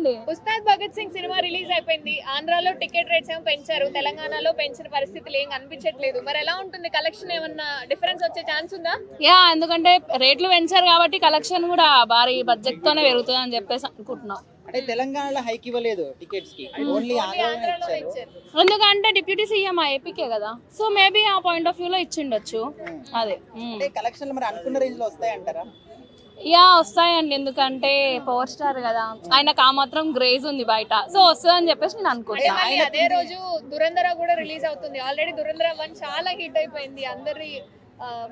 చెప్పండి. Ustaad Bhagat Singh cinema release అయిపోయింది. ఆంధ్రాలో టికెట్ రేట్స్ ఏమో పెంచారు, తెలంగాణలో పెంచిన పరిస్థితులు ఏం కనిపించట్లేదు. మరి ఎలా ఉంటుంది కలెక్షన్? ఏమన్నా డిఫరెన్స్ వచ్చే ఛాన్స్ ఉందా? యా, ఎందుకంటే రేట్లు పెంచారు కాబట్టి కలెక్షన్ కూడా భారీ బడ్జెట్ తోనే పెరుగుతుంది అని చెప్పేసి అనుకుంటున్నాం. అంటే తెలంగాణలో హైక్ ఇవ్వలేదు టికెట్స్ కి, ఓన్లీ ఆంధ్రాలో ఇచ్చారు. ఎందుకంటే డిప్యూటీ సీఎం ఏపీకే కదా, సో మేబీ ఆ పాయింట్ ఆఫ్ వ్యూ లో ఇచ్చిండొచ్చు. అదే అంటే కలెక్షన్లు మరి అనుకున్న రేంజ్ లో వస్తాయంటారా? యా, వస్తాయండి. ఎందుకంటే పవర్ స్టార్ కదా, ఆయనకు ఆ మాత్రం గ్రేజ్ ఉంది బయట, సో వస్తుంది అని చెప్పేసి నేను అనుకుంటున్నాను. మళ్ళీ అదే రోజు దురంధర కూడా రిలీజ్ అవుతుంది. ఆల్రెడీ దురంధర 1 చాలా హిట్ అయిపోయింది, అందరి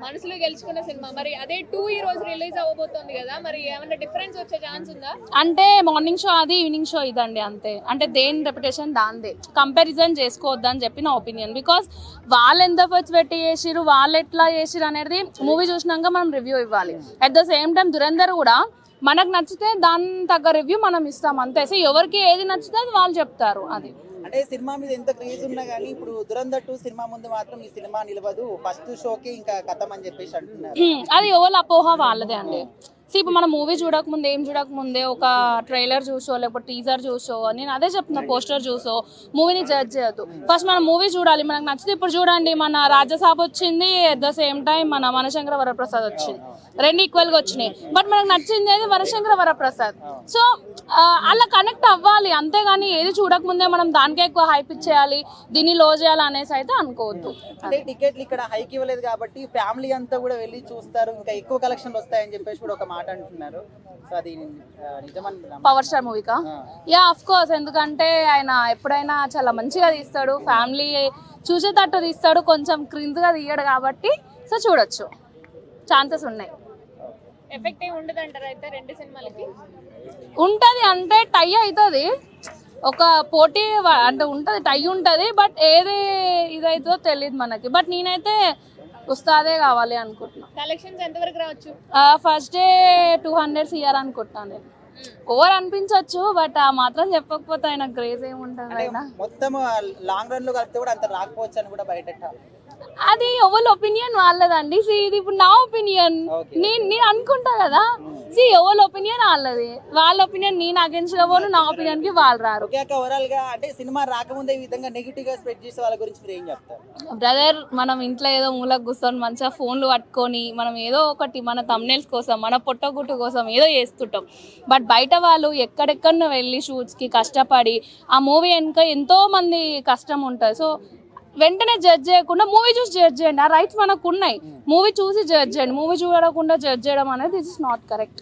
మనసులో గెలుచుకున్న సినిమా. మరి అదే 2 ఈ రోజు రిలీజ్ అవ్వబోతోంది కదా, మరి ఏమైనా డిఫరెన్స్ వచ్చే ఛాన్స్ ఉందా? అంటే మార్నింగ్ షో అది, ఈవినింగ్ షో ఇదండి, అంతే. అంటే దేని రెప్యుటేషన్ దాందే, కంపారిజన్ చేసుకోవద్దని చెప్పి నా ఒపీనియన్. బికాస్ వాళ్ళు ఎంత ఎఫర్ట్స్ పెట్టి చేసిరు, వాళ్ళు ఎట్లా చేసిరు అనేది మూవీ చూసినాక మనం రివ్యూ ఇవ్వాలి. At the same time Dhurandhar కూడా మనకు నచ్చితే దాని తగ్గ రివ్యూ మనం ఇస్తాం, అంతే. సో ఎవరికి ఏది నచ్చితే అది వాళ్ళు చెప్తారు. అది అంటే సినిమా మీద ఎంత క్రేజ్ ఉన్నా కానీ ఇప్పుడు దురంధర్ 2 సినిమా ముందు మాత్రం ఈ సినిమా నిలవదు, ఫస్ట్ షోకి ఇంకా కథం అని చెప్పేసి అంటున్నారు. అది ఎవరి అపోహ వాళ్ళదే అండి. ఇప్పుడు మనం మూవీ చూడకముందే, ఏం చూడకముందే ఒక ట్రైలర్ చూసో లేకపోతే టీజర్ చూసో, నేను అదే చెప్తున్నా, పోస్టర్ చూసో మూవీని జడ్జ్ చేయొద్దు. ఫస్ట్ మనం మూవీ చూడాలి, మనకు నచ్చితే. ఇప్పుడు చూడండి, మన రాజ్యసభ వచ్చింది, అట్ ద సేమ్ టైం మన మనశంకర వరప్రసాద్ వచ్చింది, 2 ఈక్వల్గా వచ్చినాయి. బట్ మనకు నచ్చింది ఏది? వరశంకర వరప్రసాద్. సో అలా కనెక్ట్ అవ్వాలి, అంతేగాని ఏది చూడకముందే మనం దానికే ఎక్కువ హైప్ ఇచ్చేయాలి, దీన్ని లో చేయాలి అనేసి అయితే అనుకోవద్దు. అంటే టికెట్లు ఇక్కడ హైక్ ఇవ్వలేదు కాబట్టి ఫ్యామిలీ అంతా కూడా వెళ్ళి చూస్తారు, ఇంకా ఎక్కువ కలెక్షన్లు వస్తాయని చెప్పేసి కూడా ఒక మాట అంటున్నారు. సో అది నిజమని పవర్ స్టార్ మూవీకా? Yeah, of course. ఎందుకంటే ఆయన ఎప్పుడైనా చాలా మంచిగా తీస్తాడు, ఫ్యామిలీ చూసేటట్టు తీస్తాడు, కొంచెం క్రింజ్గా తీయడు కాబట్టి సో చూడొచ్చు, ఛాన్సెస్ ఉన్నాయి. ఎఫెక్ట్ ఏమి ఉండదు అంటారా అయితే 2 సినిమాలకి? ఉంటుంది, అంటే టై అవుతుంది, ఒక పోటీ అంటే ఉంటుంది, టై ఉంటుంది. బట్ ఏది ఇదైతుందో తెలియదు మనకి. బట్ నేనైతే ఉస్తాదే కావాలి అనుకుంటున్నా. కలెక్షన్స్ ఎంతవరకు రావచ్చు? ఫస్ట్ డే 200 CR అనుకుంటున్నాను నేను. ఓవర్ అనిపించవచ్చు, బట్ ఆ మాత్రం చెప్పకపోతే ఆయన క్రేజ్ ఏముంటుంది. ఆయన మొత్తం లాంగ్ రన్ లో కలిపితే కూడా అంత రాకపోవచ్చు అని కూడా బయట. అది ఎవరి ఒపీనియన్ వాళ్ళదండి. ఇది ఇప్పుడు నా ఒపీనియన్, నేను అనుకుంటా కదా. ఎవరి ఒపీనియన్ వాళ్ళది, వాళ్ళ ఒపీనియన్ నేను అగేన్స్ట్ గా పోను, నా ఒపీనియన్ కి వాళ్ళు రారు. ఓవరాల్ గా అంటే సినిమా రాకముందే ఈ విధంగా నెగిటివ్ గా స్ప్రెడ్ చేసే వాళ్ళ గురించి మీరు ఏం చెప్తారు? బ్రదర్, మనం ఇంట్లో ఏదో మూలకు కూర్చొని మంచిగా ఫోన్లు పట్టుకొని మనం ఏదో ఒకటి మన థంబ్నెయిల్స్ కోసం, మన పొట్టగుట్టు కోసం ఏదో చేస్తుంటాం. బట్ బయట వాళ్ళు ఎక్కడెక్కడో వెళ్ళి షూట్స్కి కష్టపడి, ఆ మూవీ వెనుక ఎంతో మంది కష్టం ఉంటుంది. సో వెంటనే జడ్జ్ చేయకుండా మూవీ చూసి జడ్జ్ చేయండి, ఆ రైట్స్ మనకు ఉన్నాయి. మూవీ చూసి జడ్జ్ చేయండి, మూవీ చూడకుండా జడ్జ్ చేయడం అనేది దిస్ ఇస్ నాట్ కరెక్ట్.